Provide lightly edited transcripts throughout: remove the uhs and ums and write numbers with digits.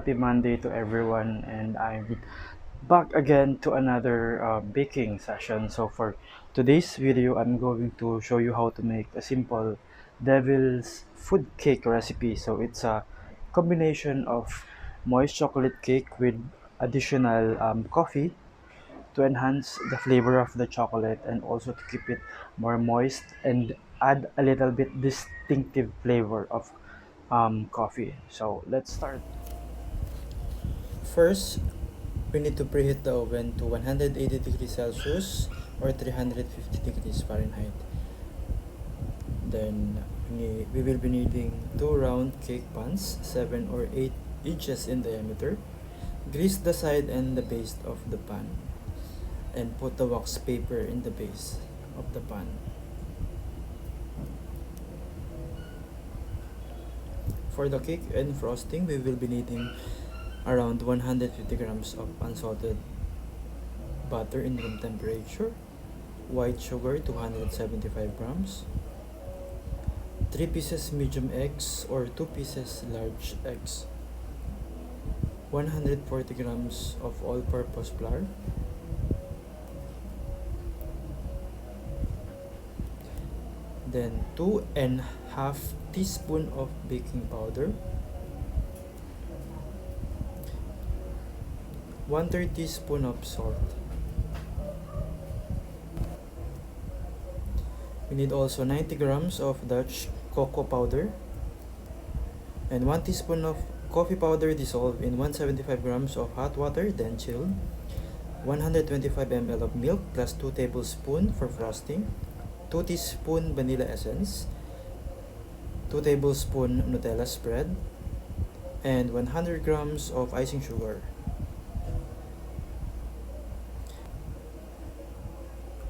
happy Monday to everyone, and I'm back again to another baking session. So for today's video, I'm going to show you how to make a simple devil's food cake recipe. So it's a combination of moist chocolate cake with additional coffee to enhance the flavor of the chocolate and also to keep it more moist and add a little bit distinctive flavor of coffee. So let's start. First, we need to preheat the oven to 180 degrees Celsius or 350 degrees Fahrenheit. Then we will be needing two round cake pans, 7 or 8 inches in diameter. Grease the side and the base of the pan and put the wax paper in the base of the pan. For the cake and frosting, we will be needing around 150 grams of unsalted butter in room temperature, white sugar 275 grams, 3 pieces medium eggs or 2 pieces large eggs, 140 grams of all-purpose flour, then 2.5 teaspoon of baking powder, 1/3 teaspoon of salt. We need also 90 grams of Dutch cocoa powder and 1 teaspoon of coffee powder dissolved in 175 grams of hot water then chilled, 125 ml of milk plus 2 tablespoons for frosting, 2 teaspoon vanilla essence, 2 tablespoon Nutella spread, and 100 grams of icing sugar.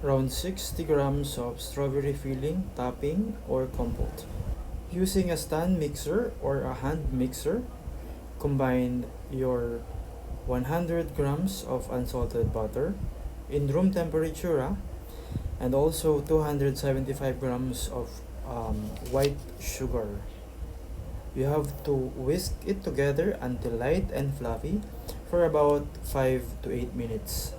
Around 60 grams of strawberry filling, topping, or compote. Using a stand mixer or a hand mixer, combine your 100 grams of unsalted butter in room temperature and also 275 grams of white sugar. You have to whisk it together until light and fluffy for about 5 to 8 minutes.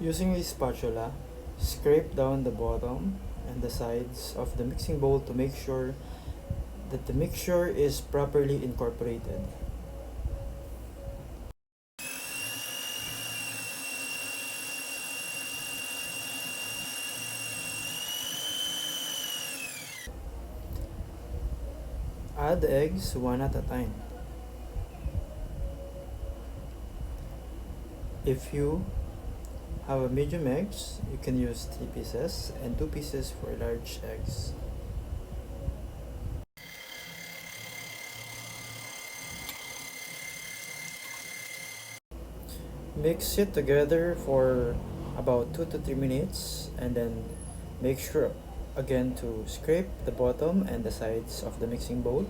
Using a spatula, scrape down the bottom and the sides of the mixing bowl to make sure that the mixture is properly incorporated. Add eggs one at a time. If you have a medium eggs, you can use 3 pieces and 2 pieces for large eggs. Mix it together for about 2 to 3 minutes and then make sure again to scrape the bottom and the sides of the mixing bowl.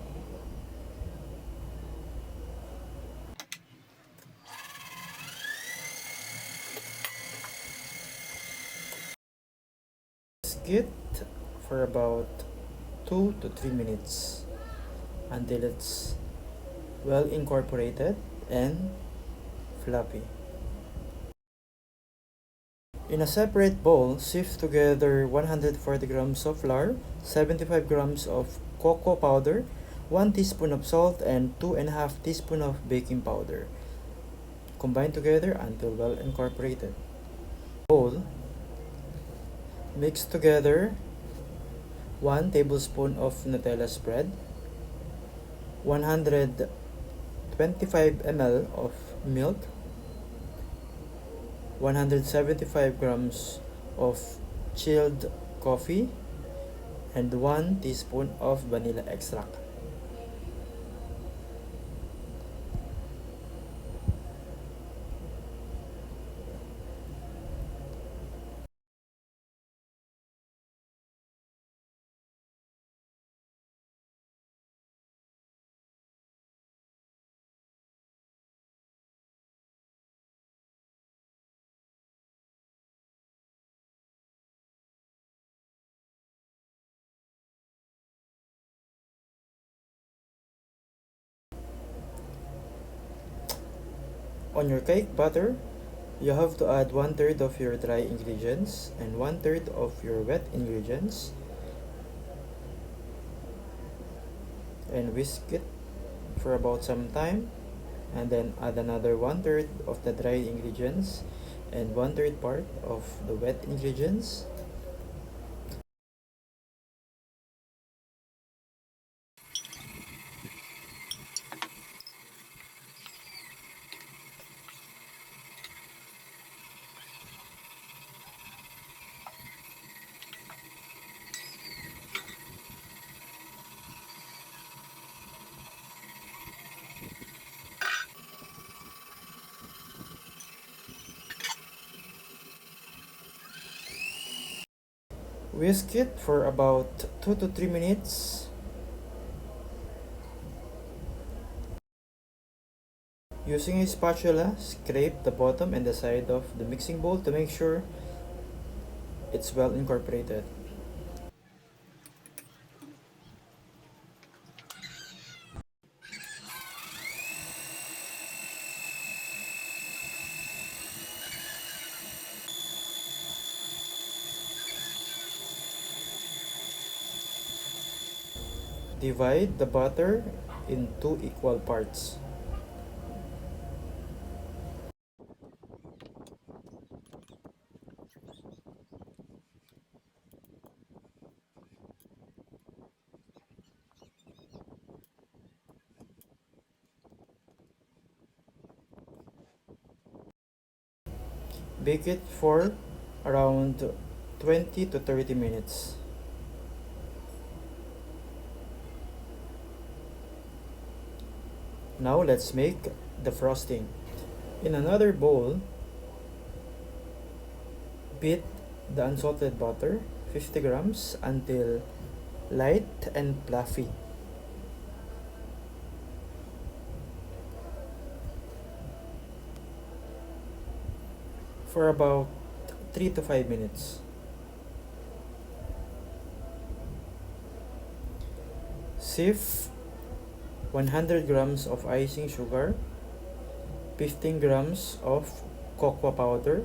Whisk it for about 2 to 3 minutes until it's well incorporated and fluffy. In a separate bowl, sift together 140 grams of flour, 75 grams of cocoa powder, 1 teaspoon of salt, and 2.5 teaspoons of baking powder. Combine together until well incorporated. Bowl. Mix together 1 tablespoon of Nutella spread, 125 ml of milk, 175 grams of chilled coffee, and 1 teaspoon of vanilla extract. On your cake batter, you have to add 1/3 of your dry ingredients and 1/3 of your wet ingredients and whisk it for about some time, and then add another 1/3 of the dry ingredients and 1/3 part of the wet ingredients. Whisk it for about 2 to 3 minutes. Using a spatula, scrape the bottom and the side of the mixing bowl to make sure it's well incorporated. Divide the butter in 2 equal parts. Bake it for around 20 to 30 minutes. Now let's make the frosting. In another bowl, beat the unsalted butter 50 grams until light and fluffy. For about 3 to 5 minutes. Sieve 100 grams of icing sugar, 15 grams of cocoa powder,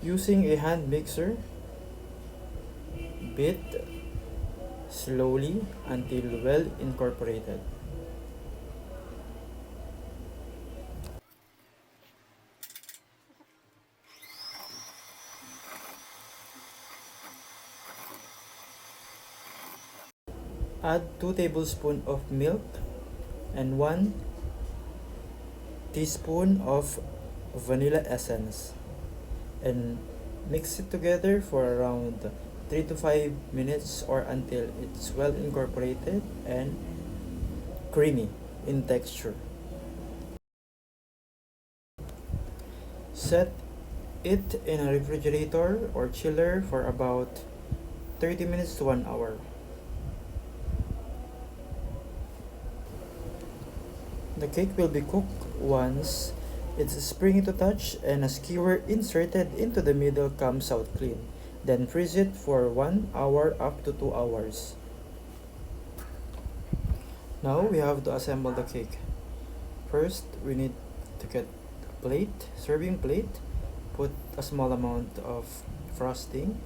using a hand mixer, beat slowly until well incorporated. Add 2 tablespoons of milk and 1 teaspoon of vanilla essence and mix it together for around 3 to 5 minutes or until it's well incorporated and creamy in texture. Set it in a refrigerator or chiller for about 30 minutes to 1 hour. The cake will be cooked once it's springy to touch and a skewer inserted into the middle comes out clean. Then freeze it for 1 hour up to 2 hours. Now we have to assemble the cake. First, we need to get a plate, serving plate, put a small amount of frosting,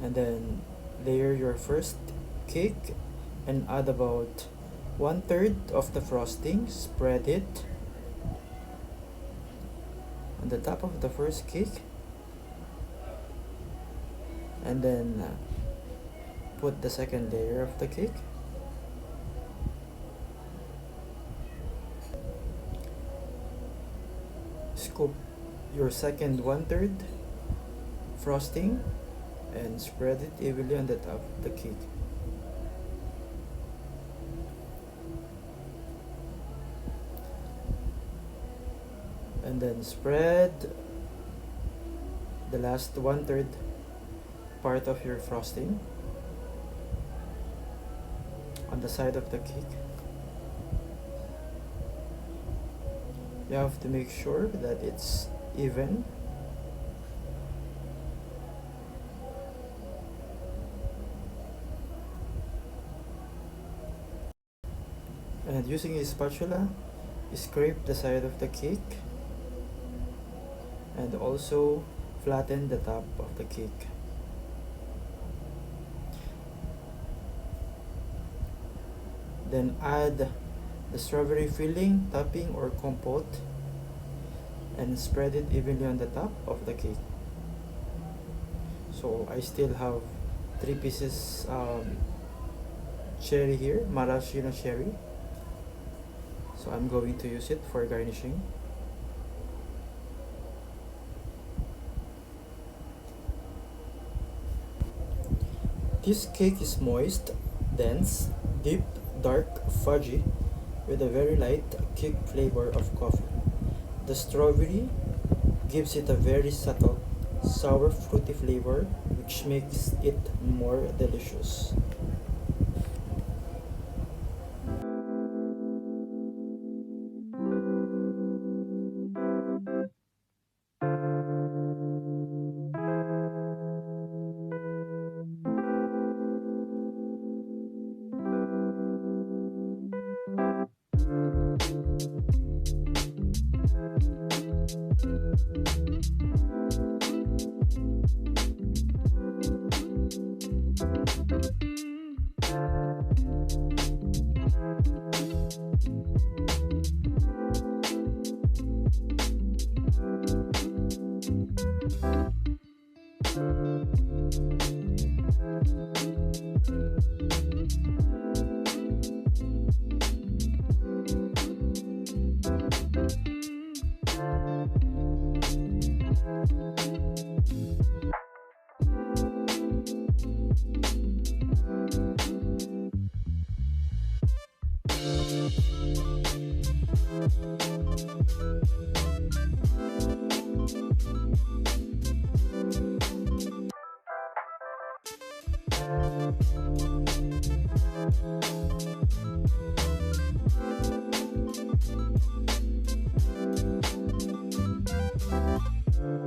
and then layer your first cake and add about 1/3 of the frosting. Spread it on the top of the first cake, and then put the second layer of the cake. Scoop your second 1/3 frosting and spread it evenly on the top of the cake. And then spread the last 1/3 part of your frosting on the side of the cake. You have to make sure that it's even. And using a spatula, scrape the side of the cake and also flatten the top of the cake. Then add the strawberry filling, topping or compote and spread it evenly on the top of the cake. So I still have 3 pieces cherry here, maraschino cherry. So I'm going to use it for garnishing. This cake is moist, dense, deep, dark, fudgy, with a very light cake flavor of coffee. The strawberry gives it a very subtle, sour, fruity flavor, which makes it more delicious.